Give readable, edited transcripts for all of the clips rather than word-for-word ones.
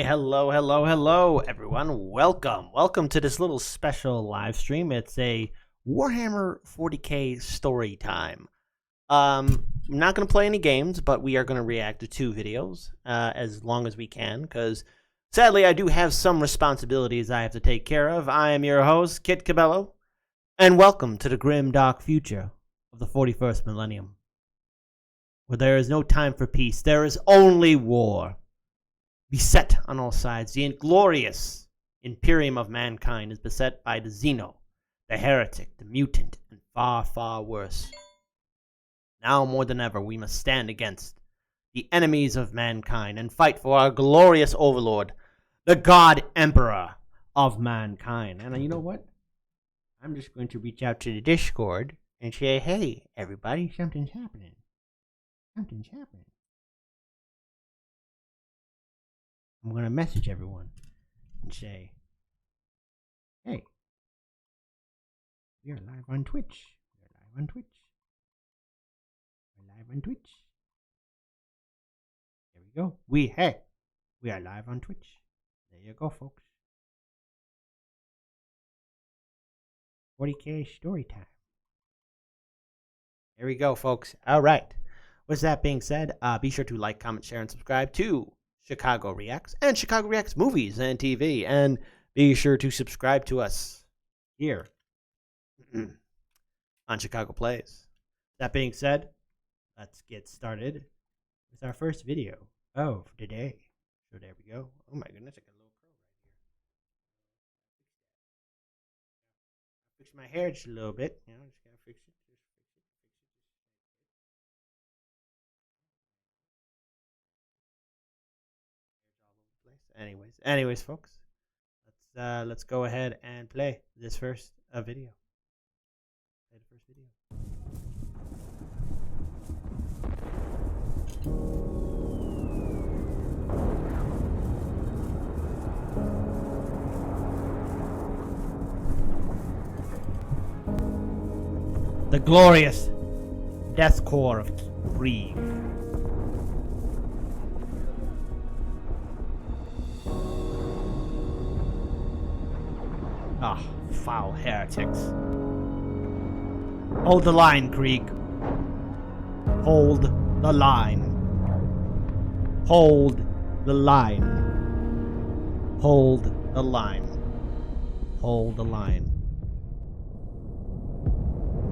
Hello, hello, hello, everyone. Welcome to this little special live stream. It's a Warhammer 40k story time. I'm not going to play any games, but we are going to react to two videos as long as we can, because sadly I do have some responsibilities I have to take care of. I am your host, Kit Cabello, and welcome to the grim, dark future of the 41st millennium, where there is no time for peace. There is only war. Beset on all sides, the inglorious Imperium of mankind is beset by the Xeno, the heretic, the mutant, and far, far worse. Now more than ever, we must stand against the enemies of mankind and fight for our glorious overlord, the God Emperor of mankind. And you know what? I'm just going to reach out to the Discord and say, hey, everybody, something's happening. Something's happening. I'm going to message everyone and say, hey, we are live on Twitch. We are live on Twitch. We're live on Twitch. There we go. We are live on Twitch. There you go, folks. 40k story time. There we go, folks. All right. With that being said, be sure to like, comment, share, and subscribe to Chicago Reacts and Chicago Reacts Movies and TV, and be sure to subscribe to us here on Chicago Plays. That being said, let's get started with our first video of today. So there we go. Oh my goodness, I got a little curl right here. Fix my hair just a little bit. You know, just gotta fix it. Anyways, folks, let's go ahead and play this first video. Play the first video. The glorious Death Corps of Kreig. Ah, foul heretics. Hold the line, Kreig. Hold the line. Hold the line. Hold the line. Hold the line.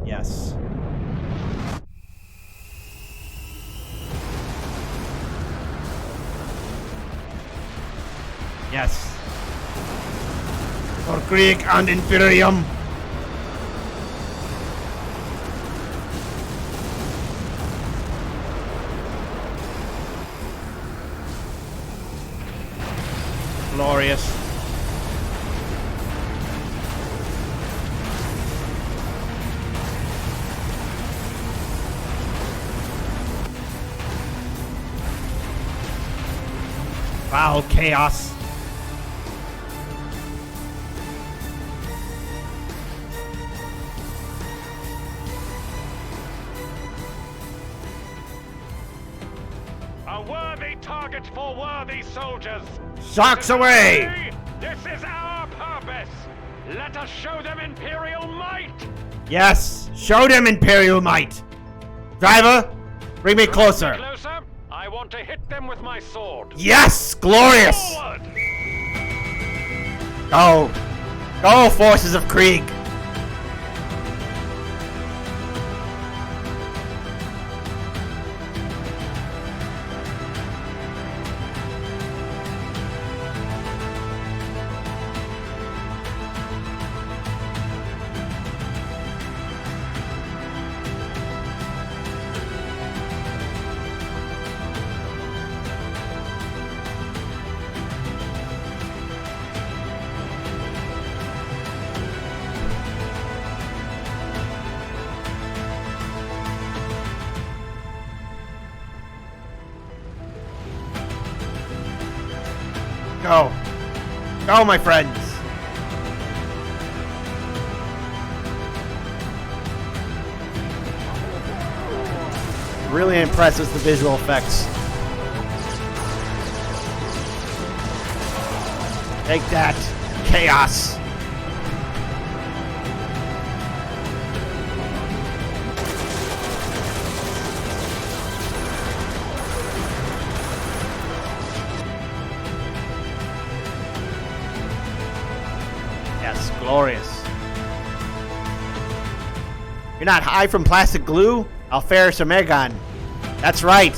Yes. Yes. For Kreig and Imperium. Glorious. Foul chaos. A worthy target for worthy soldiers. Sharks away! This is our purpose. Let us show them Imperial might. Yes, show them Imperial might. Driver, bring me closer. Closer. I want to hit them with my sword. Yes, glorious. Forward. Go, forces of Kreig. Go. Go, my friends. Really impressed with the visual effects. Take that, chaos. Yes, glorious. You're not high from plastic glue? Alferis or Megan. That's right.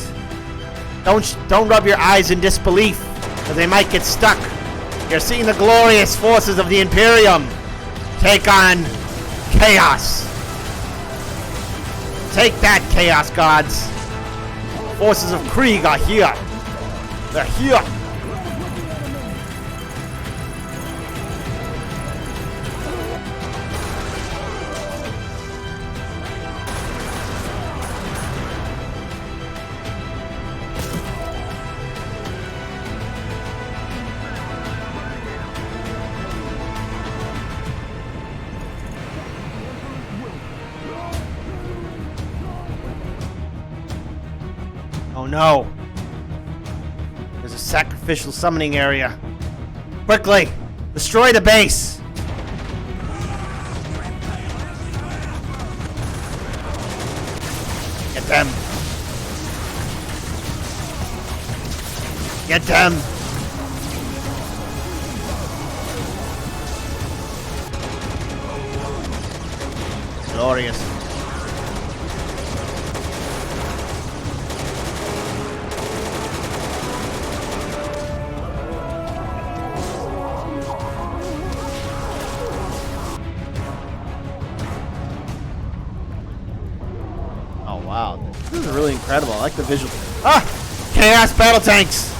Don't rub your eyes in disbelief, or they might get stuck. You're seeing the glorious forces of the Imperium take on chaos. Take that, Chaos Gods. Forces of Kreig are here. They're here. Oh no! There's a sacrificial summoning area. Quickly! Destroy the base! Get them! Get them! Glorious. Wow, this is really incredible. I like the visual. Ah! Chaos battle tanks!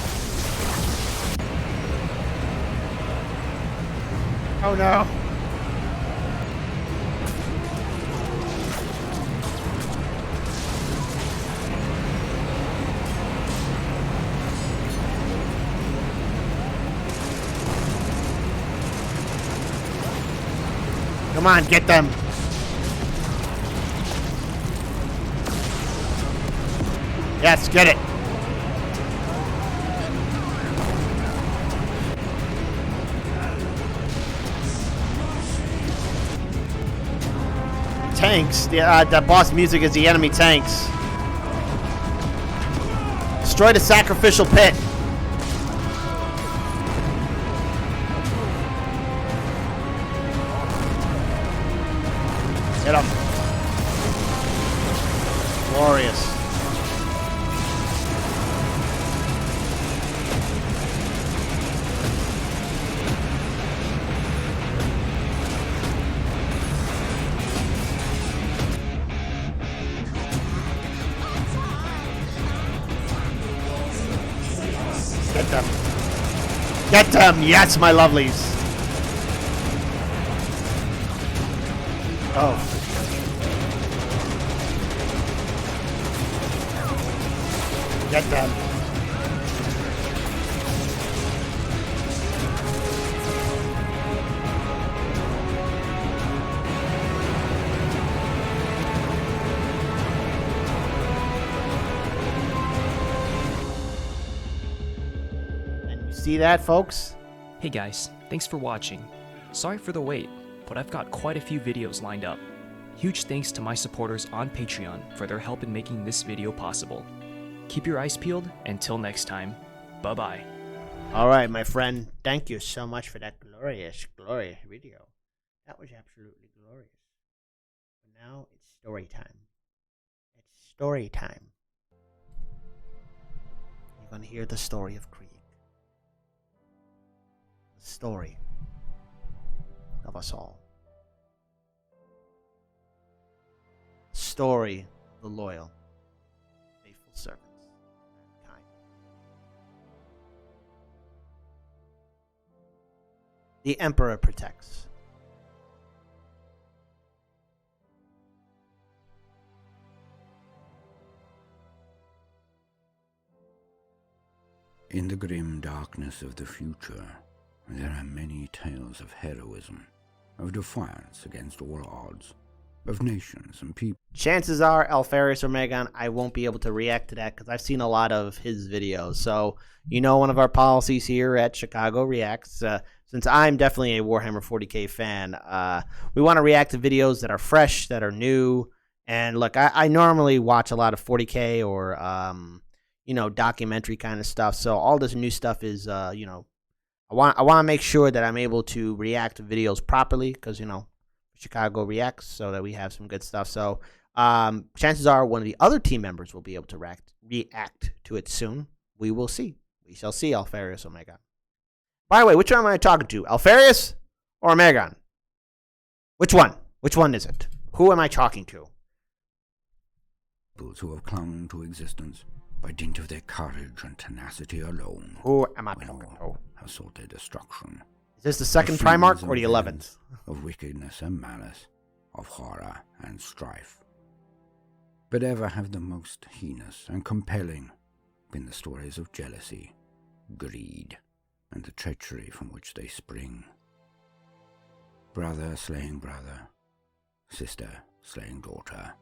Oh no. Come on, get them. Yes, get it. Tanks. The boss music is the enemy tanks. Destroy the sacrificial pit. Get him. Glorious. Get them. Get them! Yes, my lovelies! Oh. Get them. See that, folks? Hey guys, thanks for watching. Sorry for the wait, but I've got quite a few videos lined up. Huge thanks to my supporters on Patreon for their help in making this video possible. Keep your eyes peeled. Until next time, bye-bye. Alright, my friend. Thank you so much for that glorious video. That was absolutely glorious. But now it's story time. It's story time. You're gonna hear the story of Kreig. The story of us all. Story of the loyal, faithful servants of mankind. The Emperor protects. In the grim darkness of the future, there are many tales of heroism, of defiance against all odds, of nations and people chances are Alpharius or Megan, I won't be able to react to that because I've seen a lot of his videos. So, one of our policies here at Chicago Reacts, since I'm definitely a Warhammer 40K fan, we want to react to videos that are fresh, that are new. And look, I normally watch a lot of 40K or, documentary kind of stuff. So all this new stuff is, I want to make sure that I'm able to react to videos properly because, Chicago Reacts so that we have some good stuff. So chances are one of the other team members will be able to react to it soon. We will see. We shall see, Alpharius or Megan. By the way, which one am I talking to? Alpharius or Megan? Which one? Which one is it? Who am I talking to? Those who have clung to existence by dint of their courage and tenacity alone. Who am I when talking all to? have sought their destruction. Is this the second Primarch or the 11th? Of wickedness and malice, of horror and strife. But ever have the most heinous and compelling been the stories of jealousy, greed, and the treachery from which they spring. Brother slaying brother, sister slaying daughter.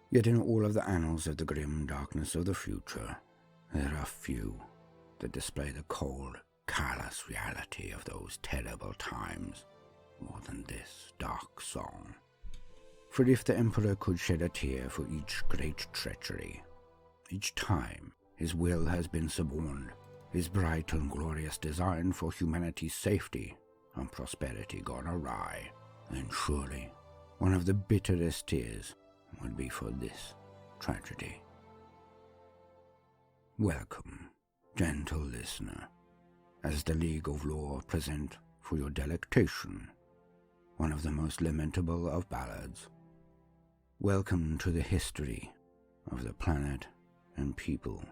Yet in all of the annals of the grim darkness of the future, there are few that display the cold, callous reality of those terrible times more than this dark song. For if the Emperor could shed a tear for each great treachery, each time his will has been suborned, his bright and glorious design for humanity's safety and prosperity gone awry, then surely one of the bitterest tears would be for this tragedy. Welcome, gentle listener, as the League of Lore present for your delectation one of the most lamentable of ballads. Welcome to the history of the planet and people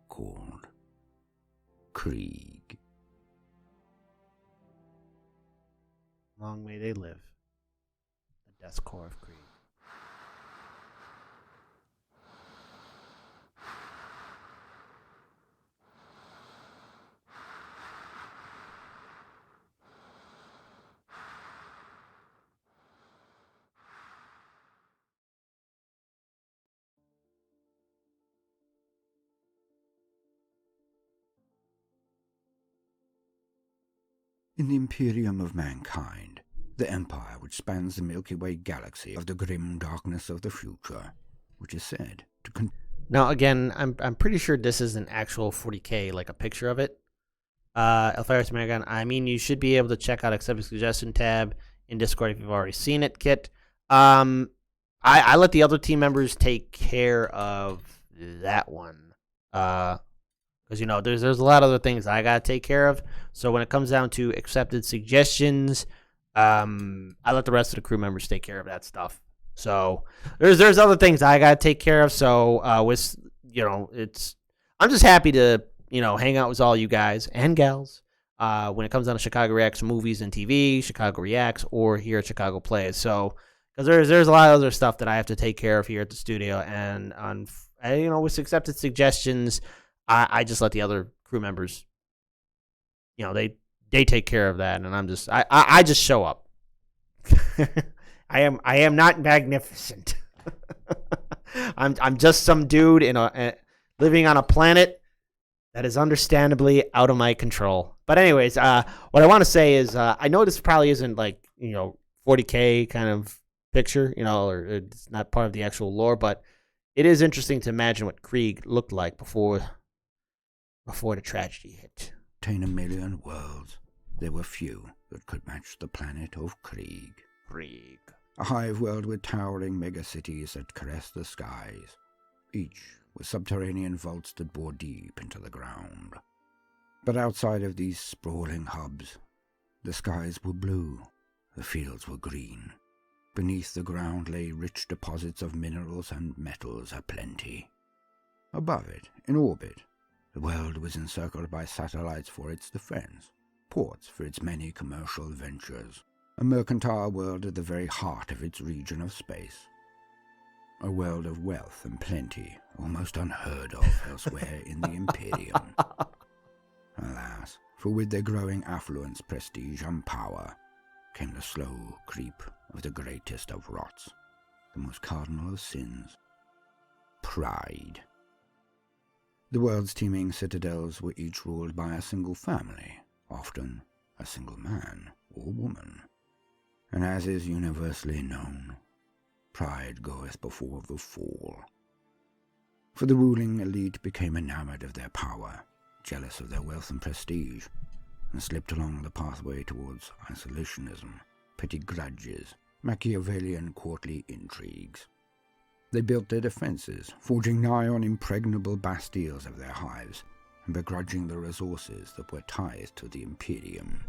called Kreig. Long may they live. The Death Corps of Kreig. In the Imperium of mankind, the empire which spans the Milky Way galaxy of the grim darkness of the future, which is said to Now, again, I'm pretty sure this is an actual 40K, like a picture of it. Alpharius Megan, I mean, you should be able to check out Accept Suggestion tab in Discord if you've already seen it, Kit. I let the other team members take care of that one. Because, there's a lot of other things I got to take care of. So when it comes down to accepted suggestions, I let the rest of the crew members take care of that stuff. So there's other things I got to take care of. So I'm just happy to, hang out with all you guys and gals when it comes down to Chicago Reacts movies and TV, Chicago Reacts, or here at Chicago Plays. So because there's a lot of other stuff that I have to take care of here at the studio. And, with accepted suggestions, I just let the other crew members, they take care of that, and I just show up. I am not magnificent. I'm just some dude living on a planet that is understandably out of my control. But anyways, what I want to say is I know this probably isn't 40K kind of picture, or it's not part of the actual lore, but it is interesting to imagine what Kreig looked like before the tragedy hit. contain 1,000,000 worlds, there were few that could match the planet of Kreig. Kreig. A hive world with towering megacities that caressed the skies, each with subterranean vaults that bore deep into the ground. But outside of these sprawling hubs, the skies were blue, the fields were green. Beneath the ground lay rich deposits of minerals and metals aplenty. Above it, in orbit, the world was encircled by satellites for its defense, ports for its many commercial ventures, a mercantile world at the very heart of its region of space. A world of wealth and plenty, almost unheard of elsewhere in the Imperium. Alas, for with their growing affluence, prestige, and power, came the slow creep of the greatest of rots, the most cardinal of sins: pride. The world's teeming citadels were each ruled by a single family, often a single man or woman. And as is universally known, pride goeth before the fall. For the ruling elite became enamored of their power, jealous of their wealth and prestige, and slipped along the pathway towards isolationism, petty grudges, Machiavellian courtly intrigues. They built their defences, forging nigh on impregnable bastilles of their hives, and begrudging the resources that were tithed to the Imperium.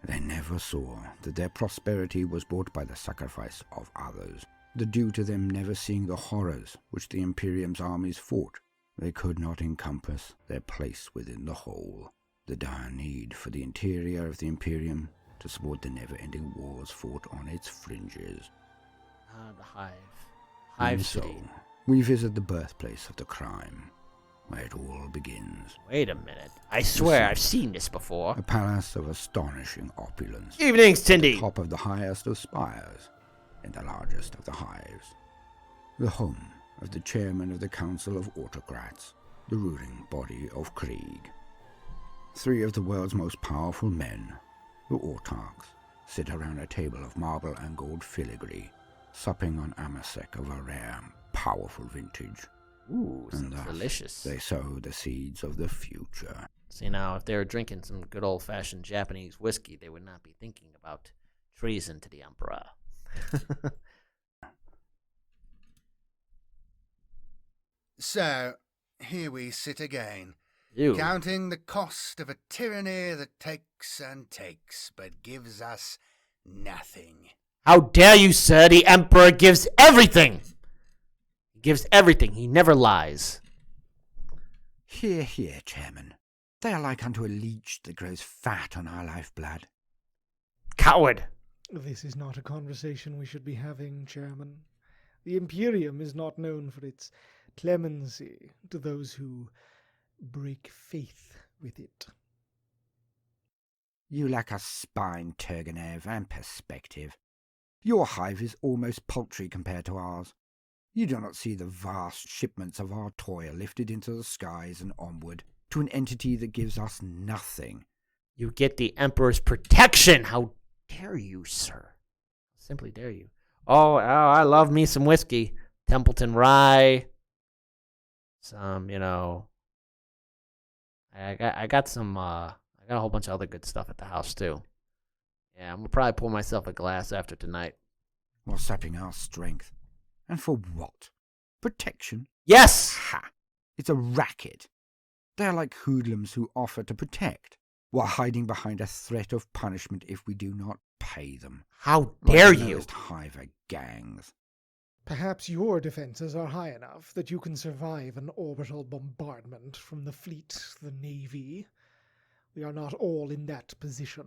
They never saw that their prosperity was bought by the sacrifice of others, the due to them never seeing the horrors which the Imperium's armies fought. They could not encompass their place within the whole, the dire need for the interior of the Imperium to support the never-ending wars fought on its fringes. The Hive. Hive And City. so, we visit the birthplace of the crime, where it all begins. Wait a minute. I swear I've seen this before. A palace of astonishing opulence, Evenings, Tindy. top of the highest of spires, and the largest of the hives. The home of the chairman of the Council of Autocrats, the ruling body of Kreig. 3 of the world's most powerful men, the autarchs, sit around a table of marble and gold filigree, supping on amasec of a rare, powerful vintage. Ooh, And sounds thus delicious. they sow the seeds of the future. See, now, if they were drinking some good old-fashioned Japanese whiskey, they would not be thinking about treason to the Emperor. So, here we sit again, You. counting the cost of a tyranny that takes and takes, but gives us nothing. How dare you, sir? The Emperor gives everything. He gives everything. He never lies. Hear, hear, Chairman. They are like unto a leech that grows fat on our lifeblood. Coward. This is not a conversation we should be having, Chairman. The Imperium is not known for its clemency to those who break faith with it. You lack a spine, Turgenev, and perspective. Your hive is almost paltry compared to ours. You do not see the vast shipments of our toil lifted into the skies and onward to an entity that gives us nothing. You get the Emperor's protection. How dare you, sir? Simply dare you. Oh, I love me some whiskey. Templeton Rye. Some, I got some, I got a whole bunch of other good stuff at the house, too. Yeah, I'm going to probably pour myself a glass after tonight. While sapping our strength. And for what? Protection? Yes! Ha! It's a racket. They are like hoodlums who offer to protect, while hiding behind a threat of punishment if we do not pay them. How Like dare the you? lowest hive of gangs. Perhaps your defenses are high enough that you can survive an orbital bombardment from the fleet, the navy. We are not all in that position.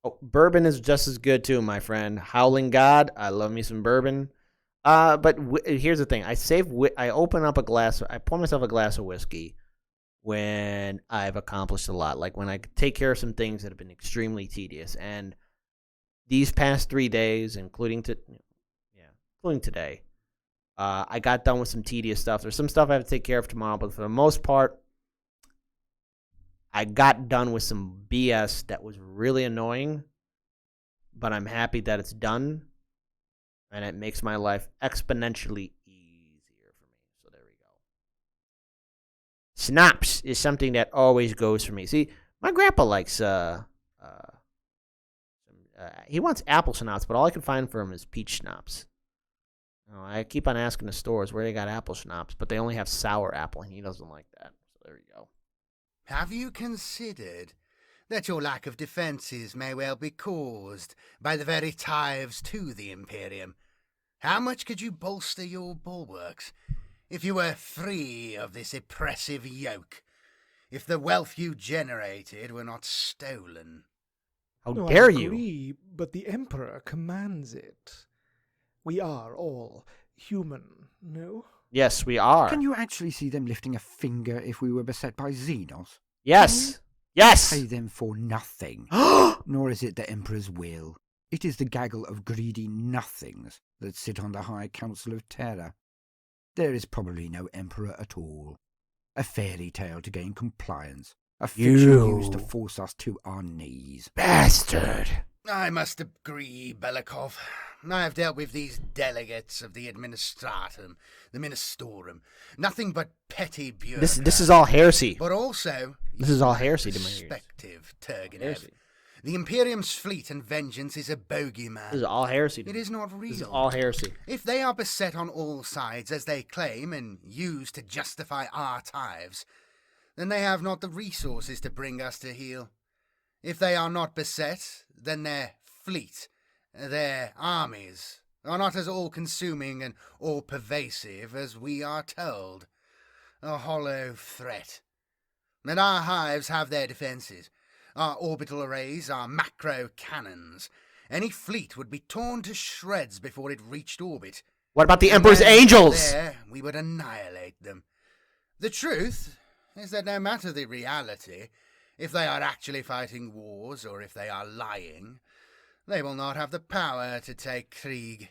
Oh, bourbon is just as good too, my friend. Howling God, I love me some bourbon. But here's the thing: I open up a glass. I pour myself a glass of whiskey when I've accomplished a lot, like when I take care of some things that have been extremely tedious. And these past 3 days, including today, I got done with some tedious stuff. There's some stuff I have to take care of tomorrow, but for the most part, I got done with some BS that was really annoying, but I'm happy that it's done, and it makes my life exponentially easier for me. So there we go. Schnapps is something that always goes for me. See, my grandpa likes, he wants apple schnapps, but all I can find for him is peach schnapps. I keep on asking the stores where they got apple schnapps, but they only have sour apple, and he doesn't like that. So there you go. Have you considered that your lack of defences may well be caused by the very tithes to the Imperium? How much could you bolster your bulwarks if you were free of this oppressive yoke? If the wealth you generated were not stolen? How No, dare I you? agree, but the Emperor commands it. We are all human, no? Yes, we are. Can you actually see them lifting a finger if we were beset by Xenos? Yes. Yes. Pay them for nothing. Nor is it the Emperor's will. It is the gaggle of greedy nothings that sit on the High Council of Terror. There is probably no emperor at all. A fairy tale to gain compliance. A fiction used to force us to our knees. Bastard! I must agree, Belikov. I have dealt with these delegates of the administratum, the ministorum. Nothing but petty bureaucrats. This is all heresy. But also... This is all heresy to my ears. Perspective, Turgenev. Heresy. The Imperium's fleet and vengeance is a bogeyman. This is all heresy. It is not real. This is all heresy. If they are beset on all sides, as they claim, and use to justify our tithes, then they have not the resources to bring us to heel. If they are not beset, then their fleet, their armies, are not as all-consuming and all-pervasive as we are told. A hollow threat. And our hives have their defences. Our orbital arrays are macro cannons. Any fleet would be torn to shreds before it reached orbit. What about the And Emperor's when angels? there, we would annihilate them. The truth is that no matter the reality, if they are actually fighting wars or if they are lying, they will not have the power to take Kreig.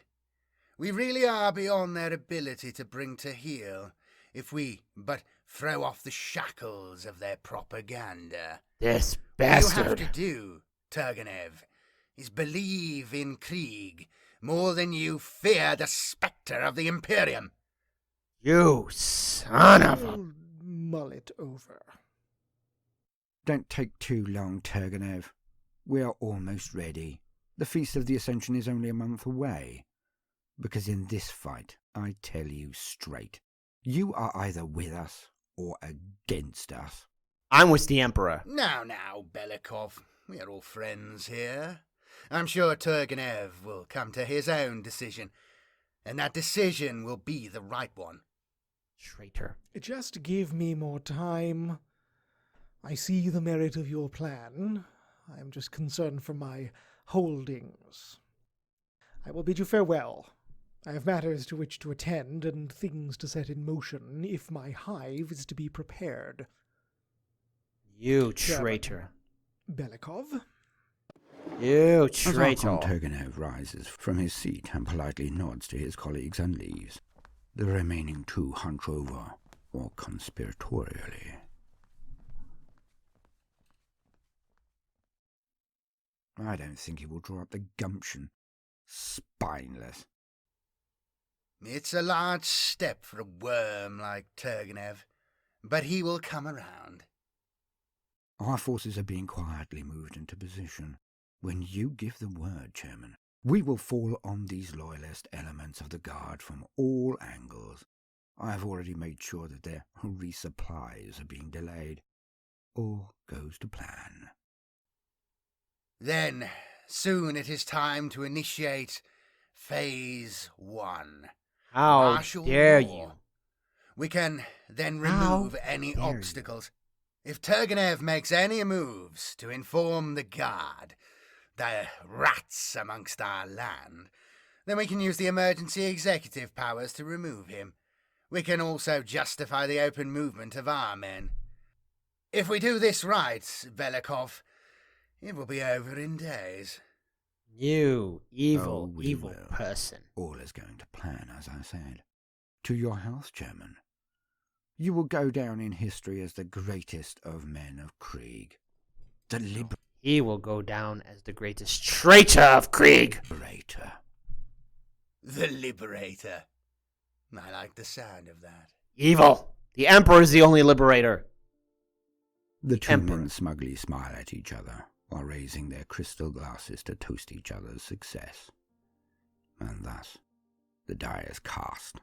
We really are beyond their ability to bring to heel, if we but throw off the shackles of their propaganda. This All you have bastard. to do, Turgenev, is believe in Kreig more than you fear the spectre of the Imperium. You son of a... I'll mull it over. Don't take too long, Turgenev. We are almost ready. The Feast of the Ascension is only a month away. Because in this fight, I tell you straight, you are either with us or against us. I'm with the Emperor. Now, Belikov, we are all friends here. I'm sure Turgenev will come to his own decision, and that decision will be the right one. Traitor. Just give me more time. I see the merit of your plan. I am just concerned for my holdings. I will bid you farewell. I have matters to which to attend and things to set in motion if my hive is to be prepared. You traitor. Belikov? You As traitor. Archon Turgenev rises from his seat and politely nods to his colleagues and leaves. The remaining two hunch over, or conspiratorially. I don't think he will draw up the gumption. Spineless. It's a large step for a worm like Turgenev, but he will come around. Our forces are being quietly moved into position. When you give the word, Chairman, we will fall on these loyalist elements of the Guard from all angles. I have already made sure that their resupplies are being delayed. All goes to plan. Then, soon it is time to initiate Phase 1. How Martial dare law. you? We can then How remove any dare you. obstacles. If Turgenev makes any moves to inform the Guard, the rats amongst our land, then we can use the emergency executive powers to remove him. We can also justify the open movement of our men. If we do this right, Belikov, it will be over in days. You evil, Oh, we evil will. person. All is going to plan, as I said. To your health, Chairman. You will go down in history as the greatest of men of Kreig. The He will go down as the greatest traitor of Krieg. Liberator. The Liberator. I like the sound of that. Evil. The Emperor is the only liberator. The two Emperor. men smugly smile at each other while raising their crystal glasses to toast each other's success. And thus, the die is cast.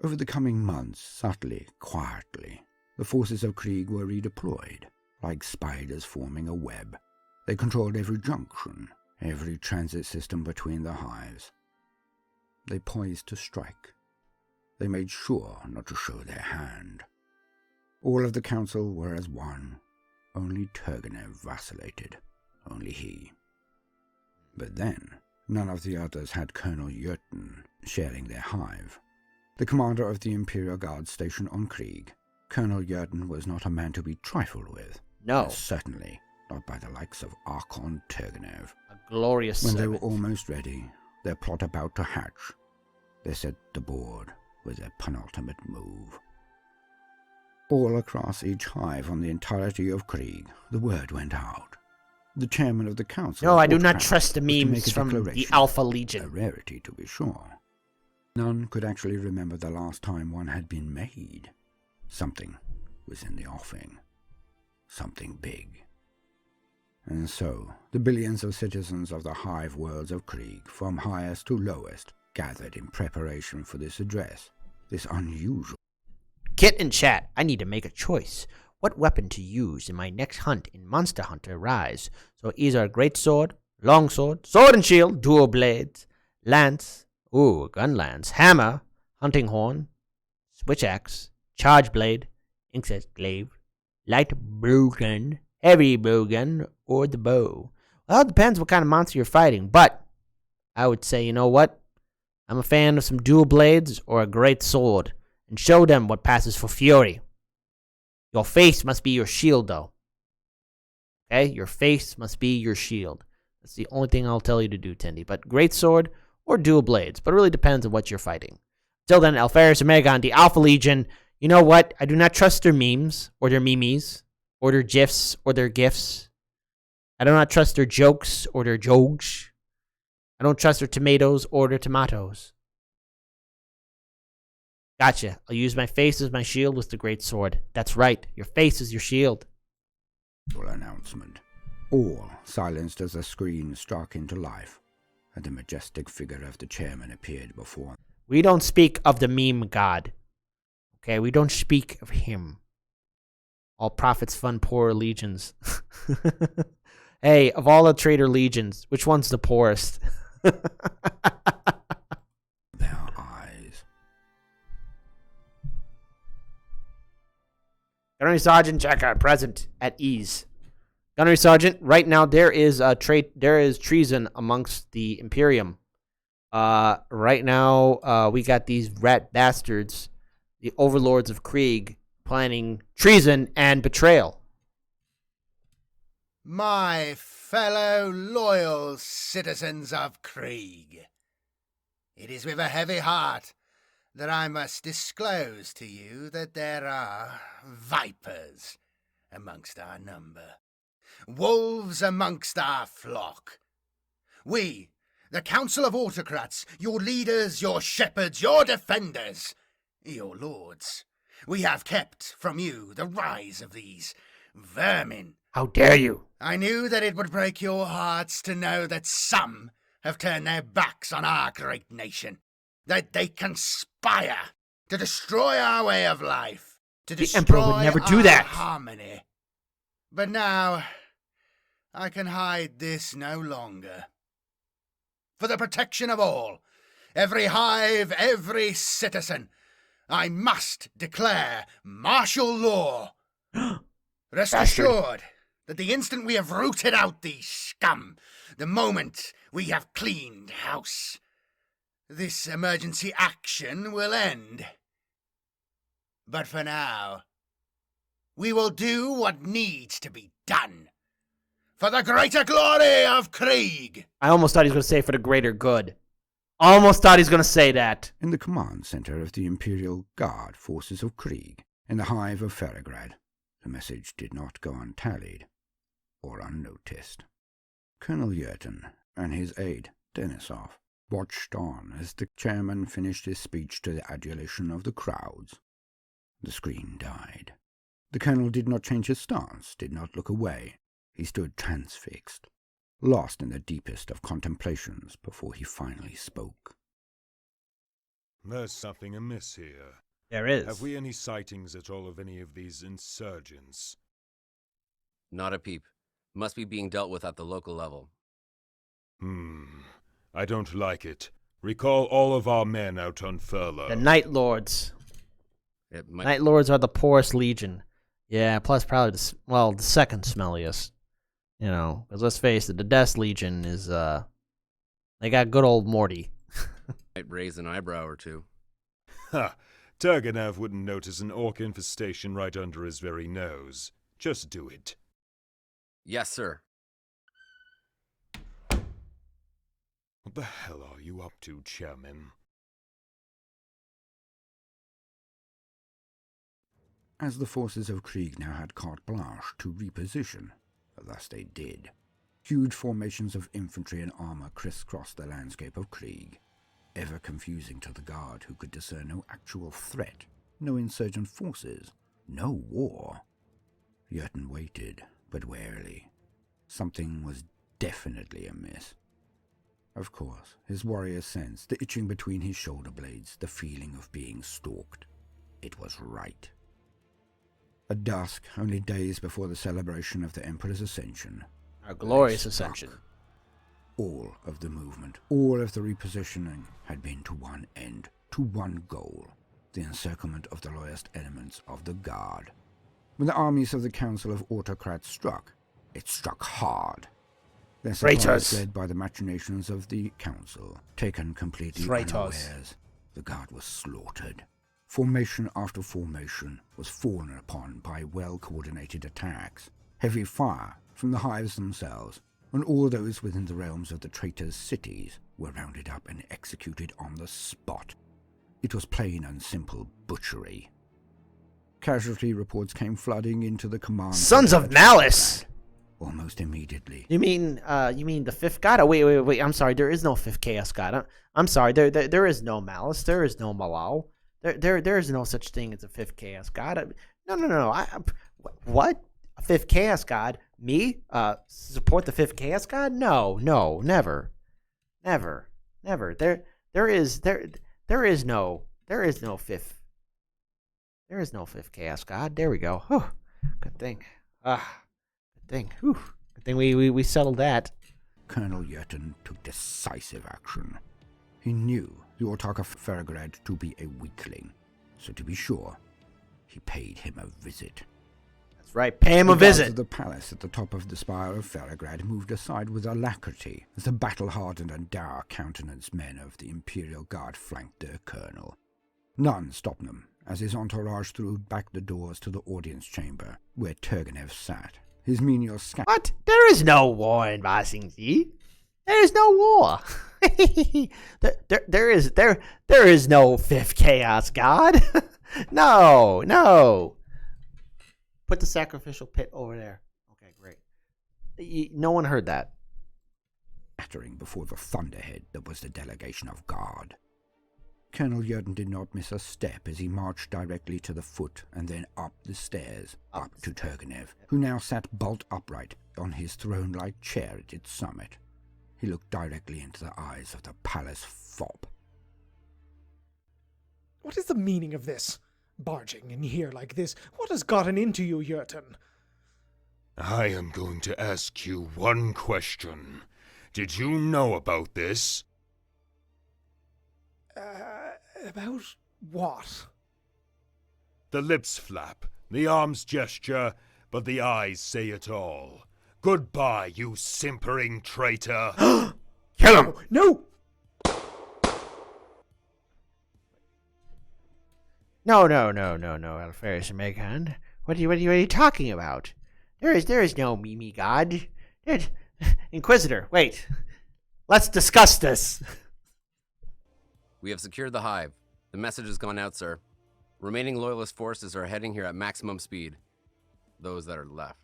Over the coming months, subtly, quietly, the forces of Krieg were redeployed, like spiders forming a web. They controlled every junction, every transit system between the hives. They poised to strike. They made sure not to show their hand. All of the council were as one. Only Turgenev vacillated. Only he. But then, none of the others had Colonel Jurten sharing their hive. The commander of the Imperial Guard station on Kreig, Colonel Jurten was not a man to be trifled with. No. Certainly not by the likes of Archon Turgenev. A glorious When they servant. were almost ready, their plot about to hatch, they set the board with their penultimate move. All across each hive on the entirety of Kreig, the word went out. The chairman of the council... No, I do not autocrat trust the was to memes make a from the declaration, Alpha a Legion. rarity to be sure. None could actually remember the last time one had been made. Something was in the offing. Something big. And so, the billions of citizens of the hive worlds of Kreig, from highest to lowest, gathered in preparation for this address, this unusual... Kit and chat, I need to make a choice. What weapon to use in my next hunt in Monster Hunter Rise? So either great sword, long sword, sword and shield, dual blades, lance, gun lance, hammer, hunting horn, switch axe, charge blade, inset glaive, light bowgun, heavy bowgun, or the bow. Well, it depends what kind of monster you're fighting, but I would say, you know what? I'm a fan of some dual blades or a great sword, and show them what passes for fury. Your face must be your shield, though. Okay? Your face must be your shield. That's the only thing I'll tell you to do, Tendy. But great sword or dual blades, but it really depends on what you're fighting. Till then, Alferis Omegon, the Alpha Legion. You know what? I do not trust their memes, or their memes, or their gifs, or their gifs. I do not trust their jokes, or their jokes. I don't trust their tomatoes, or their tomatoes. Gotcha. I'll use my face as my shield with the great sword. That's right. Your face is your shield. announcement. All silenced as the screen struck into life, and the majestic figure of the chairman appeared before them. We don't speak of the meme god. Okay, we don't speak of him. All prophets fund poor legions. Hey, of all the traitor legions, which one's the poorest? Their eyes. Gunnery Sergeant Checker, present at ease. Gunnery Sergeant, right now there is treason amongst the Imperium. Right now, we got these rat bastards, the overlords of Kreig, planning treason and betrayal. My fellow loyal citizens of Kreig, it is with a heavy heart that I must disclose to you that there are vipers amongst our number, wolves amongst our flock. We, the Council of Autocrats, your leaders, your shepherds, your defenders, your lords, we have kept from you the rise of these vermin. How dare you? I knew that it would break your hearts to know that some have turned their backs on our great nation, that they conspire to destroy our way of life, to destroy the Emperor would never do our that. harmony. But now, I can hide this no longer. For the protection of all, every hive, every citizen, I must declare martial law. Rest assured that the instant we have rooted out these scum, the moment we have cleaned house, this emergency action will end. But for now, we will do what needs to be done. For the greater glory of Kreig. I almost thought he was going to say for the greater good. Almost thought he was going to say that. In the command center of the Imperial Guard forces of Kreig, in the hive of Ferrigrad, the message did not go untallied or unnoticed. Colonel Yurton and his aide, Denisov, watched on as the chairman finished his speech to the adulation of the crowds. The screen died. The colonel did not change his stance, did not look away. He stood transfixed, lost in the deepest of contemplations before he finally spoke. There's something amiss here. There is. Have we any sightings at all of any of these insurgents? Not a peep. Must be being dealt with at the local level. I don't like it. Recall all of our men out on furlough. The Night Lords. It might... Night Lords are the poorest legion. Yeah, plus probably the second smelliest. You know, because let's face it, the Death Legion is, they got good old Morty. might raise an eyebrow or two. Ha! Turgenev wouldn't notice an orc infestation right under his very nose. Just do it. Yes, sir. What the hell are you up to, Chairman? As the forces of Kreig now had carte blanche to reposition, thus they did. Huge formations of infantry and armor crisscrossed the landscape of Kreig, ever confusing to the guard who could discern no actual threat, no insurgent forces, no war. Jurten waited, but warily. Something was definitely amiss. Of course, his warriors sensed the itching between his shoulder blades, the feeling of being stalked. It was right. At dusk, only days before the celebration of the Emperor's ascension, Our glorious they struck. ascension. All of the movement, all of the repositioning had been to one end, to one goal, the encirclement of the loyalist elements of the Guard. When the armies of the Council of Autocrats struck, it struck hard. Their supplies Traitors. led by the machinations of the Council, taken completely Traitors. unawares, the Guard was slaughtered. Formation after formation was fallen upon by well-coordinated attacks, heavy fire from the hives themselves, and all those within the realms of the traitors' cities were rounded up and executed on the spot. It was plain and simple butchery. Casualty reports came flooding into the command. Sons of Malice! Almost immediately. You mean the fifth god? Oh, wait. I'm sorry. There is no fifth chaos god. I'm sorry. There is no Malice. There is no Malal. There is no such thing as a fifth chaos god. No. What? A fifth chaos god? Me? Support the fifth chaos god? No, never. There is no fifth. There is no fifth chaos god. There we go. Whew. Good thing. Good thing. Whew. Good thing we settled that. Colonel Jurten took decisive action. He knew the Autarch of Ferrograd to be a weakling, so to be sure, he paid him a visit. That's right. Pay him a The guards visit. of the palace at the top of the spire of Ferrograd moved aside with alacrity as the battle-hardened and dour-countenanced men of the Imperial Guard flanked their colonel. None stopped them as his entourage threw back the doors to the audience chamber where Turgenev sat, his menial scout. What? There is no war in Vasingzi. There is no war. there is no fifth chaos god. No. Put the sacrificial pit over there. Okay, great. No one heard that. Scattering before the thunderhead that was the delegation of guard. Colonel Jurten did not miss a step as he marched directly to the foot and then up the stairs, up to Turgenev, who now sat bolt upright on his throne-like chair at its summit. He looked directly into the eyes of the palace fop. What is the meaning of this? Barging in here like this? What has gotten into you, Jurten? I am going to ask you one question. Did you know about this? About what? The lips flap, the arms gesture, but the eyes say it all. Goodbye, you simpering traitor. Kill him. No! No, Alpharius and Meghand. What are you talking about? There is no Mimi god. Inquisitor, wait. Let's discuss this. We have secured the hive. The message has gone out, sir. Remaining loyalist forces are heading here at maximum speed. Those that are left.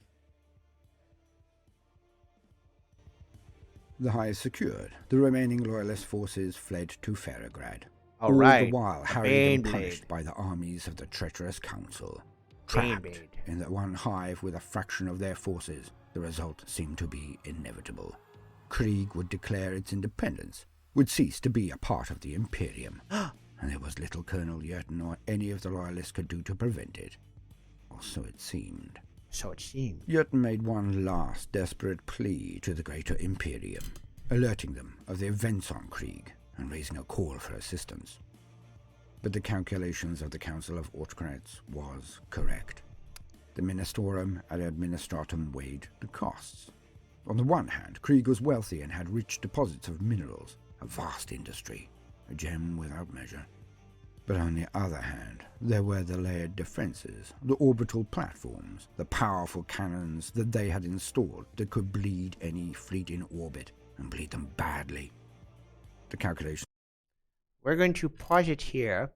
The hive secured, the remaining loyalist forces fled to Ferrograd. All right. The while harried and punished by the armies of the treacherous council. Trapped Baneblade. in the one hive with a fraction of their forces, the result seemed to be inevitable. Kreig would declare its independence, would cease to be a part of the Imperium, and there was little Colonel Jurten or any of the loyalists could do to prevent it. Or so it seemed. So it seemed. Jurten made one last desperate plea to the greater Imperium, alerting them of the events on Kreig and raising a call for assistance. But the calculations of the Council of Autocrats was correct. The Ministorum ad Administratum weighed the costs. On the one hand, Kreig was wealthy and had rich deposits of minerals, a vast industry, a gem without measure. But on the other hand, there were the layered defenses, the orbital platforms, the powerful cannons that they had installed that could bleed any fleet in orbit, and bleed them badly. The calculation. We're going to pause it here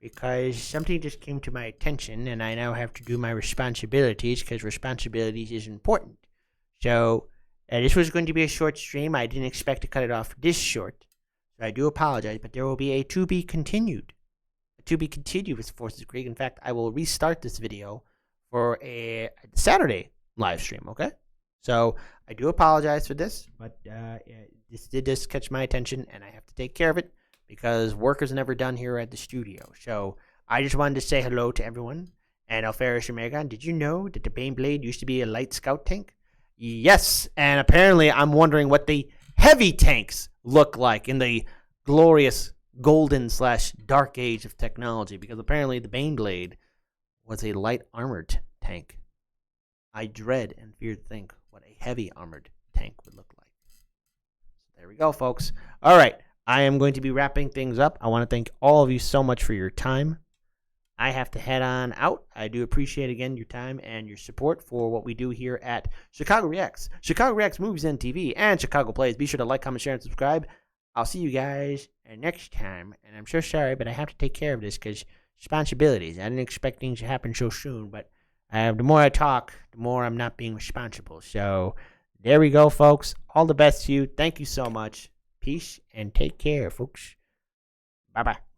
because something just came to my attention, and I now have to do my responsibilities because responsibilities is important. So this was going to be a short stream. I didn't expect to cut it off this short. So I do apologize, but there will be a to be continued. To be continued with Forces of Kreig. In fact, I will restart this video for a Saturday live stream, okay? So I do apologize for this, but this did just catch my attention, and I have to take care of it because work is never done here at the studio. So I just wanted to say hello to everyone. And Alferis Omegon, did you know that the Baneblade used to be a light scout tank? Yes, and apparently I'm wondering what the heavy tanks look like in the glorious golden/dark age of technology, because apparently the Baneblade was a light armored tank. I dread and fear to think what a heavy armored tank would look like. So there we go, folks. All right, I am going to be wrapping things up. I want to thank all of you so much for your time. I have to head on out. I do appreciate, again, your time and your support for what we do here at Chicago Reacts, Chicago Reacts Movies and TV, and Chicago Plays. Be sure to like, comment, share, and subscribe. I'll see you guys next time. And I'm so sorry, but I have to take care of this because responsibilities. I didn't expect things to happen so soon, but the more I talk, the more I'm not being responsible. So there we go, folks. All the best to you. Thank you so much. Peace and take care, folks. Bye-bye.